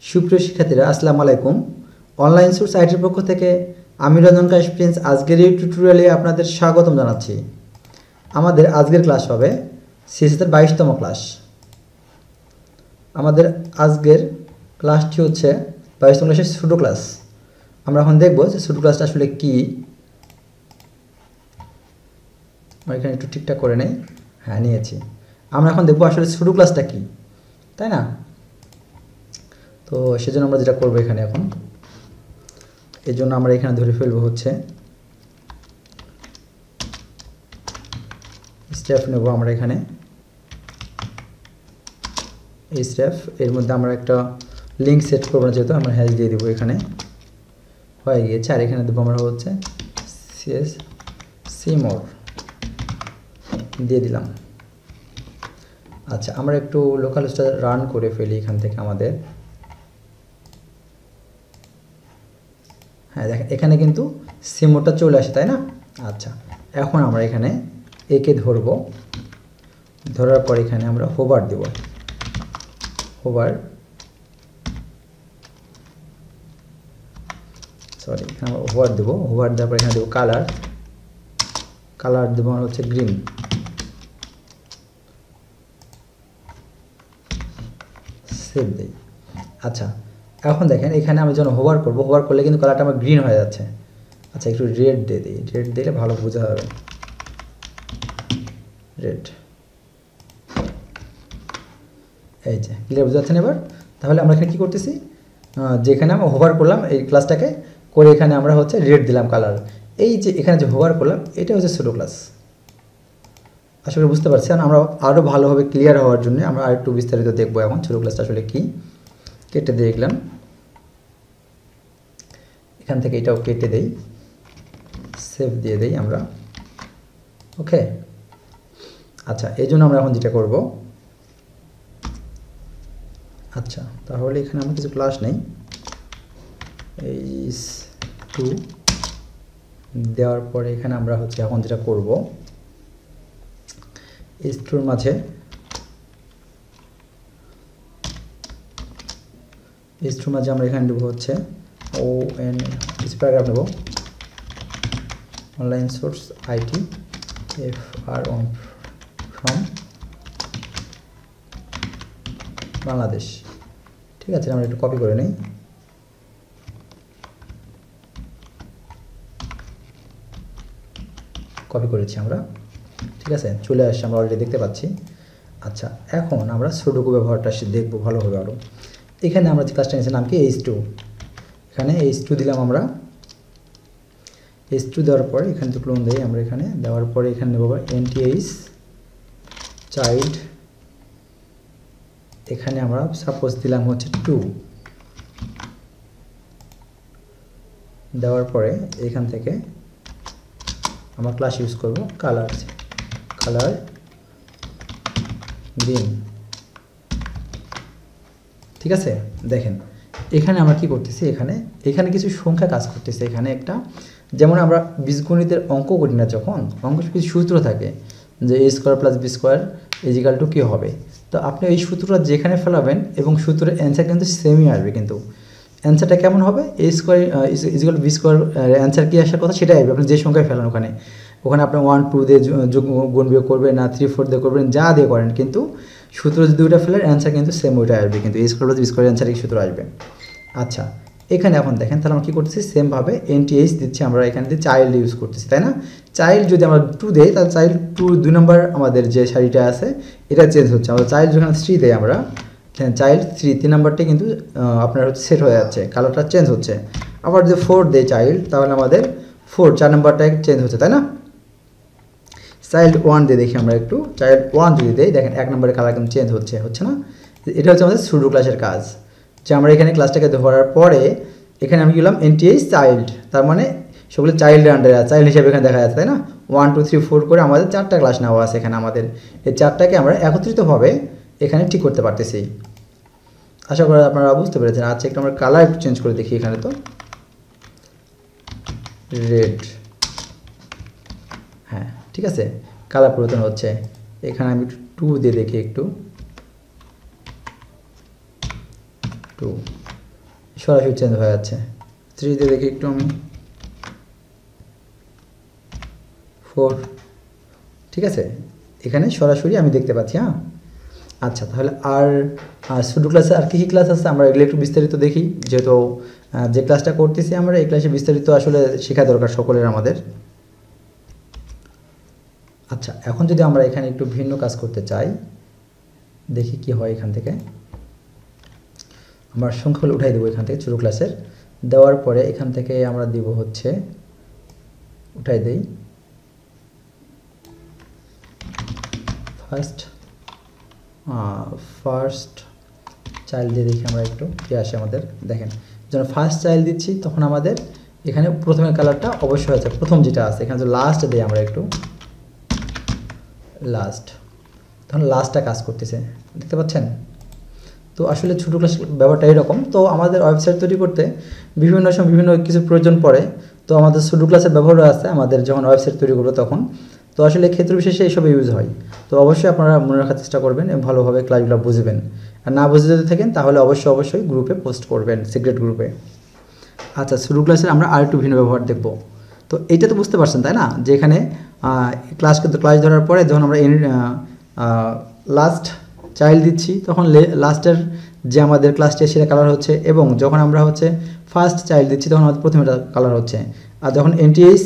সুপ্রিয় শিক্ষার্থীরা আসসালামু আলাইকুম। অনলাইন সোর্স আইটির পক্ষ থেকে আমি রঞ্জন কাশ প্রিন্স আজকের এই টিউটোরিয়ালে আপনাদের স্বাগতম জানাচ্ছি। আমাদের আজকের ক্লাস হবে সিএসএস-এর 22তম ক্লাস। আমাদের আজকের ক্লাসটি হচ্ছে 22তম ক্লাসের ছোটো ক্লাস। আমরা এখন দেখব যে ছোটো ক্লাসটা আসলে কী। আমরা এখানে একটু ঠিকঠাক করে নেই। হ্যাঁ, নিয়েছি। আমরা এখন দেখব আসলে ছোটো ক্লাসটা কী, তাই না? তো সেজন্য আমরা যেটা করবো এখানে এখন এই জন্য আমরা এখানে ধরে ফেলবো হচ্ছে স্টেপ নেব। আমরা এখানে এই স্টেপ এর মধ্যে আমরা একটা লিঙ্ক সেট করবো না, যেহেতু আমরা হ্যাশ দিয়ে দেবো। এখানে হয়ে গিয়েছে। আর এখানে দেবো আমরা হচ্ছে সিমোর দিয়ে দিলাম। আচ্ছা, আমরা একটু লোকাল হোস্টটা রান করে ফেলি এখান থেকে আমাদের। হ্যাঁ, দেখেন এখানে কিন্তু সিমোরটা চলে আসে, তাই না? আচ্ছা, এখন আমরা এখানে একে ধরবো। ধরার পর এখানে আমরা হোভার দেব। এখানে আমরা হোভার দেবো। হোভার দেওয়ার পর এখানে দেবো কালার দেবো হচ্ছে গ্রিন। সেভ দেই। আচ্ছা, এখন দেখেন এখানে আমি যখন হোভার করবো, হোভার করলে কিন্তু কালারটা আমার গ্রিন হয়ে যাচ্ছে। আচ্ছা, একটু রেড দিয়ে দিই। রেড দিলে ভালো বোঝা যাবে। রেড, এই যে ক্লিয়ার বোঝা যাচ্ছে না এবার? তাহলে আমরা এখানে কী করতেছি, যেখানে আমরা হোভার করলাম এই ক্লাসটাকে করে এখানে আমরা হচ্ছে রেড দিলাম কালার। এই যে এখানে যে হোভার করলাম এটা হচ্ছে ছোটো ক্লাস। আসলে বুঝতে পারছি। আমরা আরও ভালোভাবে ক্লিয়ার হওয়ার জন্য আমরা আরেকটু বিস্তারিত দেখবো এখন ছোটো ক্লাসটা আসলে কী। কেটে দেখলাম, এখান থেকে এটাও কেটে দেই, সেভ দিয়ে দেই আমরা। ওকে, আচ্ছা, এই জন্য আমরা এখন যেটা করব, আচ্ছা তাহলে এখানে আমার কিছু ক্লাস নেই। এই 2 দেওয়ার পরে এখানে আমরা হচ্ছে এখন যেটা করব, এই টুর মাঝে আমরা এখানে দেবো হচ্ছে ON প্যারাগ্রাফ নেব, online source IT FR on from Bangladesh. ঠিক আছে, আমরা একটু কপি করে নিই। কপি করেছি আমরা। ঠিক আছে, চলে আসছে, আমরা অলরেডি দেখতে পাচ্ছি। আচ্ছা, এখন আমরা সুডোকু ব্যবহারটা দেখবো ভালোভাবে আরও। এখানে আমরা যে ক্লাসটা নিয়েছি নাম কি H2। এখানে H2 দিলাম আমরা। H2 দেওয়ার পরে এখানে তো ক্লোন দেই আমরা। এখানে দেওয়ার পরে এখানে নেব NTH চাইল্ড। এখানে আমরা সাপোজ দিলাম হচ্ছে 2। দেওয়ার পরে এখান থেকে আমরা ক্লাস ইউজ করব কালার গ্রিন। ঠিক আছে, দেখেন এখানে আমরা কি করতেছি, এখানে কিছু সংখ্যা কাজ করতেছে। এখানে একটা, যেমন আমরা বীজগণিতের অঙ্ক করি না, যখন অঙ্ক কিছু সূত্র থাকে যে A² + B² = কী হবে। তো আপনি এই সূত্রটা যেখানে ফেলাবেন এবং সূত্রের অ্যান্সার কিন্তু সেমই আসবে। কিন্তু অ্যান্সারটা কেমন হবে, A² = B² অ্যান্সার কী আসার কথা সেটাই আসবে। আপনি যে সংখ্যায় ফেলান ওখানে আপনি 1 2 দিয়ে গুণ বিয়োগ করবেন না 3 4 দিয়ে করবেন, যা দিয়ে করেন, কিন্তু সূত্র যদি ওইটা ফেলেন অ্যান্সার কিন্তু সেম ওইটা আসবে। কিন্তু A² + B² অ্যান্সার এই সূত্র আসবে। আচ্ছা, এখানে এখন দেখেন তাহলে আমরা কী করতেছি, সেমভাবে NTH দিচ্ছি আমরা। এখানে দিয়ে চাইল্ড ইউজ করতেছি, তাই না? চাইল্ড যদি আমরা 2 দেই তাহলে চাইল্ড 2 2 নম্বর আমাদের যে সারিটা আছে এটা চেঞ্জ হচ্ছে। আমরা চাইল্ড যখন 3 দেই আমরা, চাইল্ড 3 3 নম্বরটা কিন্তু আপনার হচ্ছে সেট হয়ে যাচ্ছে, কালারটা চেঞ্জ হচ্ছে। আবার যদি 4 দেই চাইল্ড, তাহলে আমাদের 4 4 নম্বরটা চেঞ্জ হচ্ছে, তাই না? চাইল্ড 1 দিয়ে দেখি আমরা একটু। চাইল্ড 1 যদি দেই, দেখেন 1 নম্বরের কালার কিন্তু চেঞ্জ হচ্ছে না? এটা হচ্ছে আমাদের সুডো ক্লাসের কাজ। যে আমরা এখানে ক্লাসটাকে ধরার পরে এখানে আমি গেলাম NTH চাইল্ড, তার মানে সেগুলো চাইল্ডের আন্ডারে আছে, চাইল্ড হিসেবে এখানে দেখা যাচ্ছে, তাই না? 1 2 3 4 করে আমাদের 4টা ক্লাস নেওয়া আছে এখানে আমাদের। এই 4টাকে আমরা একত্রিতভাবে এখানে ঠিক করতে পারতেছি। আশা করি আপনারা বুঝতে পেরেছেন। আচ্ছা, একটু আমরা কালার একটু চেঞ্জ করে দেখি। এখানে তো রেড, হ্যাঁ ঠিক আছে, কালার পরিবর্তন হচ্ছে। এখানে আমি 2 দিয়ে দেখি একটু। 2 সরাসরি চেঞ্জ হয়ে যাচ্ছে। 3 দিয়ে দেখি একটু আমি, 4, ঠিক আছে, এখানে সরাসরি আমি দেখতে পাচ্ছি। হ্যাঁ, আচ্ছা, তাহলে আর সুডো ক্লাসে আর কী কী ক্লাস আছে আমরা এগুলো একটু বিস্তারিত দেখি, যেহেতু যে ক্লাসটা করতেছি আমরা এই ক্লাসে বিস্তারিত আসলে শেখা দরকার সকলের আমাদের। আচ্ছা, এখন যদি আমরা এখানে একটু ভিন্ন কাজ করতে চাই, দেখি কি হয়। এখান থেকে আমরা সংখ্যাগুলো উঠাই দেবো এখান থেকে ছোটো ক্লাসের, দেওয়ার পরে এখান থেকে আমরা দিব হচ্ছে, উঠাই দেই ফার্স্ট চাইল্ড দিয়ে দেখি আমরা একটু কি আসে আমাদের। দেখেন, যখন ফার্স্ট চাইল্ড দিচ্ছি তখন আমাদের এখানে প্রথমের কালারটা অবশ্যই হয়েছে, প্রথম যেটা আছে এখানে তো লাস্ট দিই আমরা একটু, লাস্ট, তখন লাস্টটা কাজ করতেছে, দেখতে পাচ্ছেন। তো আসলে ছোটো ক্লাস ব্যাপারটা এরকম। তো আমাদের ওয়েবসাইট তৈরি করতে বিভিন্ন সময় বিভিন্ন কিছু প্রয়োজন পড়ে, তো আমাদের ছোটো ক্লাসের ব্যবহারও আছে আমাদের যখন ওয়েবসাইট তৈরি করবো তখন। তো আসলে ক্ষেত্র বিশেষে এইসব ইউজ হয়। তো অবশ্যই আপনারা মনে রাখার চেষ্টা করবেন এবং ভালোভাবে ক্লাসগুলো বুঝবেন। আর না বুঝে যদি থাকেন তাহলে অবশ্যই গ্রুপে পোস্ট করবেন, সিক্রেট গ্রুপে। আচ্ছা, ছোটো ক্লাসের আমরা আর একটু ভিন্ন ব্যবহার দেখব। তো এইটা তো বুঝতে পারছেন তাই না, যে এখানে ক্লাস ধরার পরে যখন আমরা লাস্ট চাইল্ড দিচ্ছি তখন লাস্টের যে আমাদের ক্লাসটা সেটা কালার হচ্ছে, এবং যখন আমরা হচ্ছে ফার্স্ট চাইল্ড দিচ্ছি তখন আমাদের প্রথমেটা কালার হচ্ছে। আর যখন এনটিএস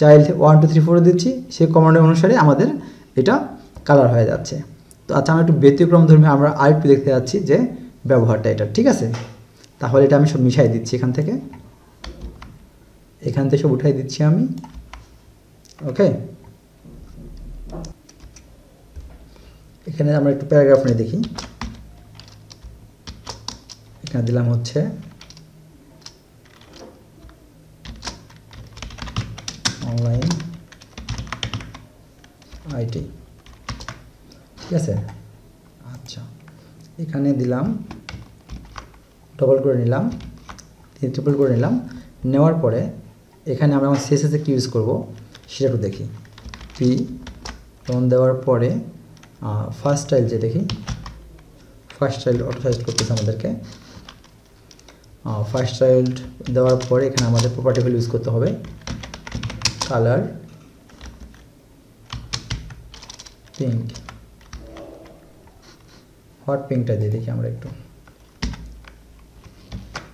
চাইল্ড 1 2 3 4 দিচ্ছি সেই কমান্ডের অনুসারে আমাদের এটা কালার হয়ে যাচ্ছে। তো আচ্ছা, আমরা একটু ব্যতিক্রম ধর্মী আমরা আরেকটু দেখতে যাচ্ছি যে ব্যবহারটা এটা, ঠিক আছে। তাহলে এটা আমি সব মিশাই দিচ্ছি এখান থেকে সব উঠাই দিচ্ছি আমি। ওকে, এখানে আমরা একটু প্যারাগ্রাফ নিয়ে দেখি। এখানে দিলাম হচ্ছে অনলাইন আইটি, ঠিক আছে। আচ্ছা, এখানে দিলাম, ডবল করে নিলাম, ট্রিপল করে নিলাম। নেওয়ার পরে এখানে আমরা আমার সিএসএসে কি ইউজ করব সেটা একটু দেখি। কি তখন দেওয়ার পরে ফার্স্ট স্টাইল যে দেখি, ফার্স্ট স্টাইল অটো সাজেস্ট করতেছে আমাদেরকে। ফার্স্ট স্টাইল দেওয়ার পরে এখানে আমাদের প্রপার্টিগুলো ইউজ করতে হবে। কালার পিঙ্ক, হট পিঙ্কটা দিয়ে দেখি আমরা একটু,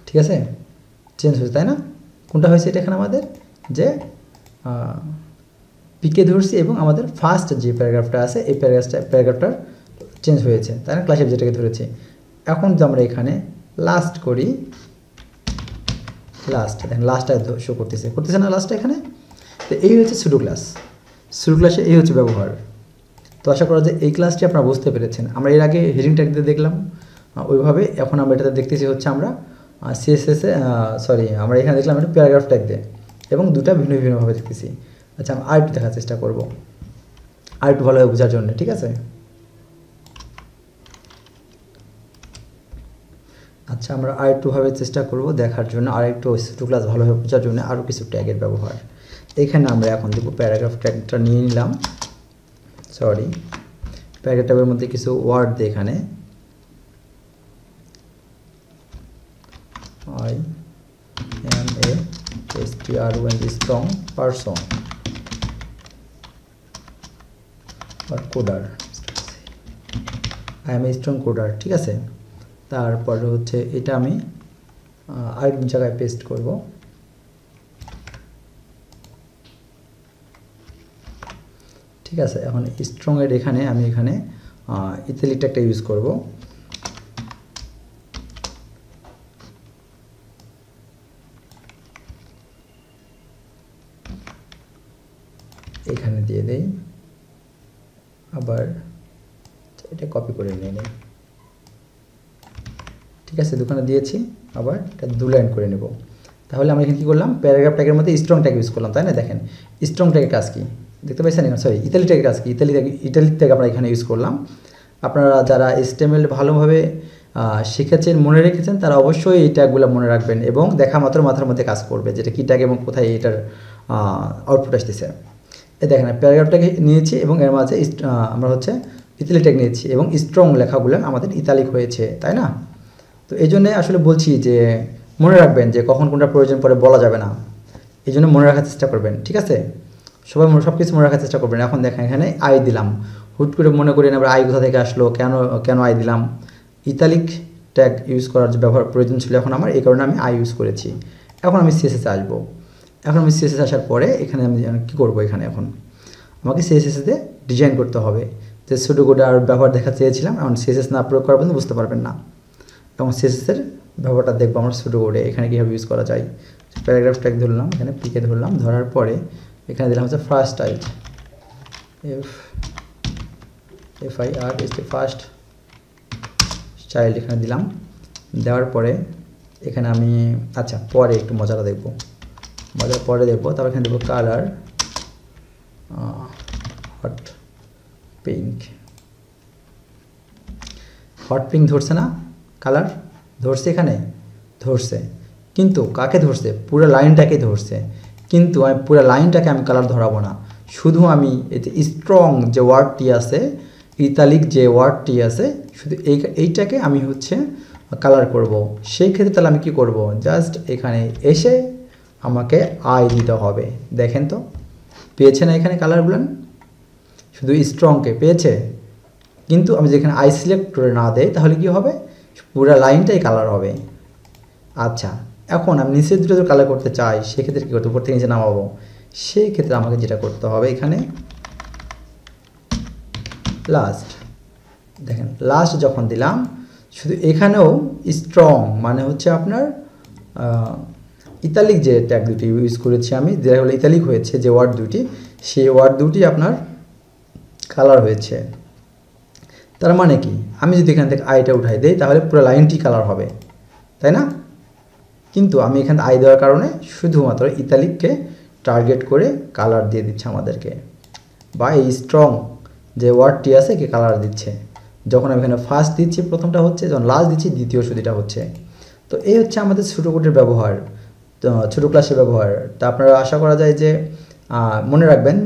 ঠিক আছে, চেঞ্জ হয়েছে তাই না। কোনটা হয়েছে এটা এখানে আমাদের যে পিকে ধরছি এবং আমাদের ফার্স্ট যে প্যারাগ্রাফটা আছে এই প্যারাগ্রাফটার চেঞ্জ হয়েছে তাই না, ক্লাসে যেটাকে ধরেছি। এখন যদি আমরা এখানে লাস্ট করি, লাস্ট দেখেন লাস্টটা শো করতেছে না লাস্টটা এখানে। তো এই হচ্ছে সুডো ক্লাস, সুডো ক্লাসে এই হচ্ছে ব্যবহার। তো আশা করা যায় এই ক্লাসটি আপনারা বুঝতে পেরেছেন। আমরা এর আগে হেডিং ট্যাগ দিয়ে দেখলাম ওইভাবে, এখন আমরা এটাতে দেখতেছি হচ্ছে আমরা সিএসএসে আমরা এখানে দেখলাম একটা প্যারাগ্রাফ ট্যাগ দিয়ে, এবং দুটা ভিন্নভাবে দেখতেছি। আচ্ছা, আমি আর একটু দেখার চেষ্টা করব আর একটু ভালোভাবে বোঝার জন্য, ঠিক আছে। আচ্ছা, আমরা আর একটুভাবে চেষ্টা করব দেখার জন্য, আর একটু ছোটো ক্লাস ভালোভাবে বোঝার জন্য আরও কিছু ট্যাগের ব্যবহার। এখানে আমরা এখন দেখব প্যারাগ্রাফ ট্যাগটা নিয়ে নিলাম, প্যারাগ্রাফ ট্যাগের মধ্যে কিছু ওয়ার্ড দিয়ে এখানে I am a strong person or coder, I am a strong coder, ঠিক আছে। তারপরে হচ্ছে এটা আমি আরেক জায়গায় পেস্ট করব। ঠিক আছে, এখন স্ট্রং এর এখানে আমি এখানে ইতালিক ট্যাগটা ইউজ করব। এখানে দিয়ে দেই, আবার এটা কপি করে নিয়ে নেই, ঠিক আছে, দোকানে দিয়েছি, আবার এটা 2 লাইন করে নেব। তাহলে আমরা এখানে কী করলাম, প্যারাগ্রাফ ট্যাগের মধ্যে স্ট্রং ট্যাগ ইউজ করলাম তাই না। দেখেন স্ট্রং ট্যাগের কাজ কি দেখতে পাচ্ছেন, ইতালি ট্যাগের কাজ কি, ইতালি ট্যাগ আমরা এখানে ইউজ করলাম। আপনারা যারা HTML ভালোভাবে শিখেছেন, মনে রেখেছেন, তারা অবশ্যই এই ট্যাগগুলো মনে রাখবেন এবং দেখা মাত্র মাথার মধ্যে কাজ করবে যেটা কী ট্যাগ এবং কোথায় এটার আউটপুট আসতেছে। এই দেখেন প্যারাগ্রাফটাকে নিয়েছি এবং এর মাঝে আমরা হচ্ছে ইতালি ট্যাগ নিয়েছি এবং স্ট্রং লেখাগুলো আমাদের ইতালিক হয়েছে তাই না। তো এই জন্যে আসলে বলছি যে মনে রাখবেন যে কখন কোনটা প্রয়োজন পড়ে বলা যাবে না, এই জন্য মনে রাখার চেষ্টা করবেন, ঠিক আছে? সবাই সব কিছু মনে রাখার চেষ্টা করবেন। এখন দেখেন এখানে আই দিলাম, হুট করে মনে করি না আই কোথা থেকে আসলো, কেন আই দিলাম, ইতালিক ট্যাগ ইউজ করার যে ব্যবহার প্রয়োজন ছিল এখন আমার, এই কারণে আমি আই ইউজ করেছি। এখন আমি সিএসএসে আসবো। এখন আমি সিএসএস আসার পরে এখানে আমি কী করবো, এখানে এখন আমাকে সিএসএসে ডিজাইন করতে হবে। যে সুডোকোডার ব্যবহার দেখা চেয়েছিলাম, এখন সিএসএস না প্রয়োগ করার পর্যন্ত বুঝতে পারবেন না। এবং সিএসএসের ব্যবহারটা দেখবো আমরা সুডোকোডে এখানে কীভাবে ইউজ করা যায়। প্যারাগ্রাফ ট্যাগ ধরলাম, এখানে পিকে ধরলাম, ধরার পরে এখানে দিলাম হচ্ছে first type, FIRST first child এখানে দিলাম। দেওয়ার পরে এখানে আমি আচ্ছা পরে একটু মজাটা দেখবো, পরে দেখবো। তারপর এখানে দেবো কালার হট পিঙ্ক ধরছে না, কালার ধরছে, এখানে ধরছে, কিন্তু কাকে ধরছে, পুরো লাইনটাকে ধরছে। কিন্তু আমি পুরো লাইনটাকে আমি কালার ধরাবো না, শুধু আমি এতে স্ট্রং যে ওয়ার্ডটি আছে, ইতালিক যে ওয়ার্ডটি আছে, শুধু এইটাকে আমি হচ্ছে কালার করব। সেই ক্ষেত্রে তাহলে আমি কি করব, জাস্ট এখানে এসে আমাকে আই দিতে হবে। দেখেন তো পেয়েছে না এখানে কালারগুলো, শুধু স্ট্রংকে পেয়েছে। কিন্তু আমি যেখানে আই সিলেক্ট করে না দেই তাহলে কি হবে, পুরো লাইনটাই কালার হবে। আচ্ছা এখন আমি নিচের দুটো যদি কালার করতে চাই, সেক্ষেত্রে কী করতে, উপর থেকে নিচে নামাবো। সেই ক্ষেত্রে আমাকে যেটা করতে হবে, এখানে লাস্ট, দেখেন লাস্ট যখন দিলাম, শুধু এখানেও স্ট্রং মানে হচ্ছে আপনার ইতালিক যে ট্যাগ দুটি ইউজ করেছি আমি, যেটা হলো ইতালিক হয়েছে যে ওয়ার্ড দুটি, সেই ওয়ার্ড দুটি আপনার কালার হয়েছে। তার মানে কি, আমি যদি এখান থেকে আইটা উঠাই দিই তাহলে পুরো লাইনটি কালার হবে, তাই না? কিন্তু আমি এখানে আই দেওয়ার কারণে শুধুমাত্র ইতালিককে টার্গেট করে কালার দিয়ে দিচ্ছে আমাদেরকে, বা এই স্ট্রং যে ওয়ার্ডটি আছে কে কালার দিচ্ছে। যখন আমি এখানে ফার্স্ট দিচ্ছি প্রথমটা হচ্ছে, যখন লাস্ট দিচ্ছি দ্বিতীয় সুদিটা হচ্ছে। তো এই হচ্ছে আমাদের ছোটো কোডের ব্যবহার, তো ছোটো ক্লাসের ব্যবহার। তা আপনারা আশা করা যায় যে মনে রাখবেন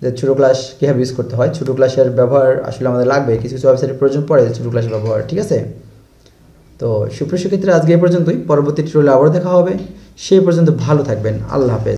যে ছোটো ক্লাস কীভাবে ইউজ করতে হয়। ছোটো ক্লাসের ব্যবহার আসলে আমাদের লাগবে, কিছু কিছু ওয়েবসাইটের প্রয়োজন পড়ে ছোটো ক্লাসের ব্যবহার, ঠিক আছে? তো সুপ্রিয় শিক্ষার্থীরা আজকে এই পর্যন্তই, পরবর্তী টিউটোরিয়ালে আবারও দেখা হবে। সেই পর্যন্ত ভালো থাকবেন, আল্লাহ হাফেজ।